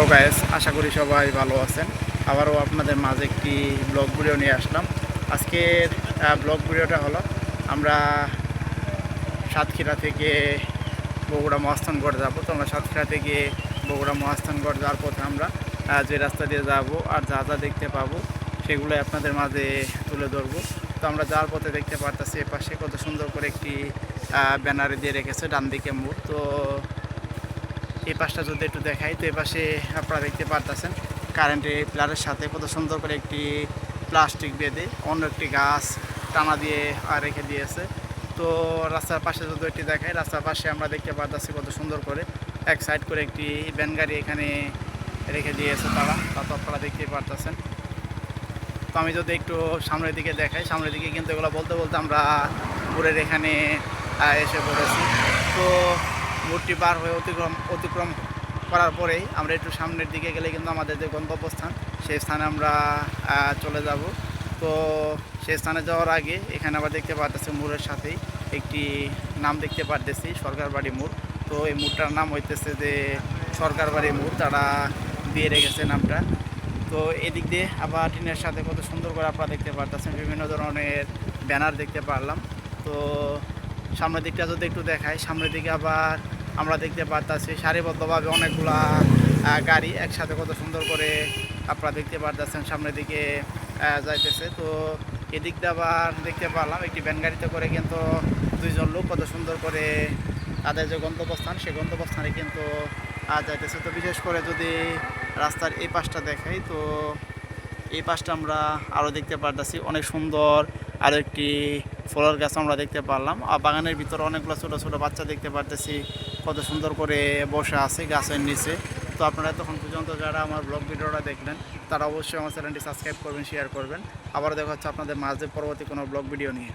Hello guys, আশা করি সবাই ভালো আছেন। আবারও আপনাদের মাঝে একটি ব্লগ ভিডিও নিয়ে আসলাম। আজকের ব্লগ ভিডিওটা হলো আমরা সাতক্ষীরা থেকে বগুড়া মহাস্থানগড় যাব। তো আমরা সাতক্ষীরা থেকে বগুড়া মহাস্থানগড় যাওয়ার পথে আমরা যে রাস্তা দিয়ে যাব আর যা যা দেখতে পাবো সেগুলো আপনাদের মাঝে তুলে ধরবো। তো আমরা যাওয়ার পথে দেখতে পারতেছি এপাশে কত সুন্দর করে একটি ব্যানারে দিয়ে রেখেছে, ডান দিকে মোড়। তো এই পাশটা যদি একটু দেখাই, তো এই পাশে আপনারা দেখতে পারতেছেন কারেন্টের পিলারের সাথে কত সুন্দর করে একটি প্লাস্টিক বেঁধে অন্য একটি গাছ টানা দিয়ে রেখে দিয়েছে। তো রাস্তার পাশে যদি একটি দেখাই, রাস্তার পাশে আমরা দেখতে পারতেছি কত সুন্দর করে এক সাইড করে একটি ভ্যান গাড়ি এখানে রেখে দিয়েছে তারা, তা তো আপনারা দেখতেই পারতেছেন। তো আমি যদি একটু সামনের দিকে দেখাই, সামনের দিকে কিন্তু এগুলো বলতে বলতে আমরা ঘুরের এখানে এসে পড়েছি। তো মোড়টি পার হয়ে অতিক্রম করার পরেই আমরা একটু সামনের দিকে গেলে কিন্তু আমাদের যে গন্তব্যস্থান সেই স্থানে আমরা চলে যাব। তো সেই স্থানে যাওয়ার আগে এখানে আবার দেখতে পারতেছি মোড়ের সাথেই একটি নাম দেখতে পারতেছি, সরকারবাড়ি মোড়। তো এই মোড়টার নাম হইতেছে যে সরকারবাড়ি মোড়, তারা দিয়ে রেখেছে নামটা। তো এদিক দিয়ে আবার টিনের সাথে কত সুন্দর করে আপনারা দেখতে পারতেছেন বিভিন্ন ধরনের ব্যানার দেখতে পারলাম। তো সামনের দিকটা যদি একটু দেখাই, সামনের দিকে আবার আমরা দেখতে পারতেছি সারিবদ্ধভাবে অনেকগুলা গাড়ি একসাথে কত সুন্দর করে আপনারা দেখতে পারতেছেন সামনের দিকে যাইতেছে। তো এদিক দিয়ে আবার দেখতে পারলাম একটি ভ্যান গাড়িতে করে কিন্তু দুইজন লোক কত সুন্দর করে তাদের যে গন্তব্যস্থান সেই গন্তব্যস্থানে কিন্তু যাইতেছে। তো বিশেষ করে যদি রাস্তার এই পাশটা দেখাই, তো এই পাশটা আমরা আরও দেখতে পারতেছি অনেক সুন্দর আরও একটি ফলের গাছ আমরা দেখতে পারলাম। আর বাগানের ভিতরে অনেকগুলো ছোটো ছোটো বাচ্চা দেখতে পারতেছি কত সুন্দর করে বসে আছে গাছের নিচে। তো আপনারা তখন পর্যন্ত যারা আমার ব্লগ ভিডিওটা দেখলেন তারা অবশ্যই আমার চ্যানেলটি সাবস্ক্রাইব করবেন, শেয়ার করবেন। আবার দেখা হচ্ছে আপনাদের মাঝে পরবর্তী কোনো ব্লগ ভিডিও নিয়ে।